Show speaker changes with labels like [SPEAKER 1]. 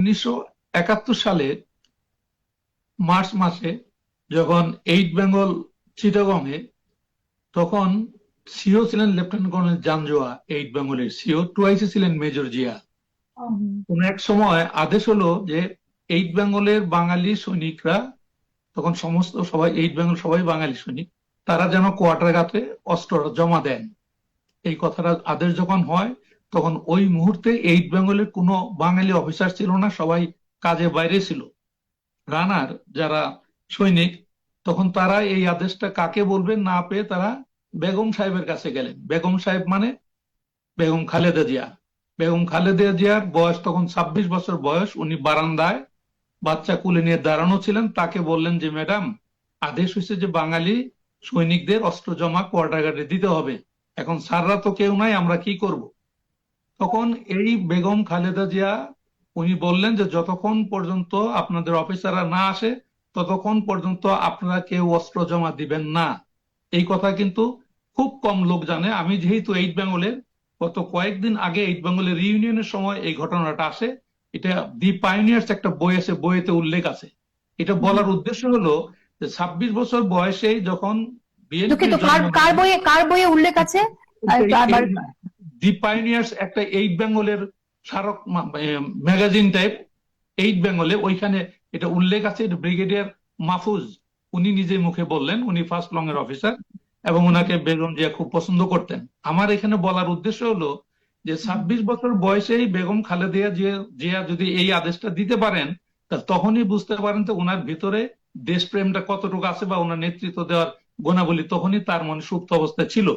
[SPEAKER 1] 1971 সালে মার্চ মাসে যখন এইট বেঙ্গল চিটাগং এ, তখন সিও ছিলেন লেফটেন্যান্ট কর্নেল জানজোয়া, এইট বেঙ্গলের সিও, টুয়াইসে ছিলেন মেজর জিয়া। কোন এক সময় আদেশ হলো যে এইট বেঙ্গলের বাঙালি সৈনিকরা, তখন সমস্ত সবাই এইট বেঙ্গল সবাই বাঙালি সৈনিক, তারা যেন কোয়ার্টারঘাটে অস্ত্র জমা দেন। এই কথাটা আদেশ যখন হয়, তখন ওই মুহূর্তে এইট বেঙ্গলের কোনো বাঙালি অফিসার ছিল না, সবাই কাজে বাইরে ছিল। রানার যারা সৈনিক, তখন তারা এই আদেশটা কাকে বলবেন না পেয়ে তারা বেগম সাহেবের কাছে গেলেন। বেগম সাহেব মানে বেগম খালেদা জিয়া। বেগম খালেদা জিয়ার বয়স তখন 26 বছর বয়স। উনি বারান্দায় বাচ্চা কুলে নিয়ে দাঁড়ানো ছিলেন। তাকে বললেন যে ম্যাডাম, আদেশ হয়েছে যে বাঙালি সৈনিকদের অস্ত্র জমা কোয়ার্টারঘাটে দিতে হবে, এখন স্যাররা তো কেউ নাই, আমরা কি করব? তখন এই বেগম খালেদা জিয়া উনি বললেন যে যতক্ষণ পর্যন্ত আপনাদের অফিসাররা না আসে ততক্ষণ পর্যন্ত আপনারা কেউ অস্ত্র জমা দিবেন না। এই কথা কিন্তু খুব কম লোক জানে। আমি যেহেতু এইট বেঙ্গলের, গত কয়েকদিন আগে এইট বেঙ্গলের রিইউনিয়নের সময় এই ঘটনাটা আসে। এটা দি পাইনিয়ার্স একটা বই আছে, বইয়েতে উল্লেখ আছে। এটা বলার উদ্দেশ্য হলো যে 26 বছর বয়সেই যখন বিএনপির
[SPEAKER 2] দুঃখিত, কার
[SPEAKER 1] জন্ম,
[SPEAKER 2] কার বইয়ে উল্লেখ আছে? একটু আবার।
[SPEAKER 1] দি পাইনিয়ার্স একটা এইট বেঙ্গলের স্মারক ম্যাগাজিন টাইপ, এইট বেঙ্গলে, ওইখানে এটা উল্লেখ আছে। এটা ব্রিগেডিয়ার মাহফুজ উনি নিজে মুখে বললেন, উনি ফার্স্ট লং এর অফিসার এবং ওনাকে বেগম জিয়া খুব পছন্দ করতেন। আমার এখানে বলার উদ্দেশ্য হলো যে 26 বছর বয়সেই বেগম খালেদা জিয়া যদি এই আদেশটা দিতে পারেন, তখনই বুঝতে পারেন তো ওনার ভিতরে দেশপ্রেমটা কতটুকু আছে বা ওনার নেতৃত্ব দেওয়ার গুণাবলী তখনই তার মনে সুপ্ত অবস্থায় ছিল।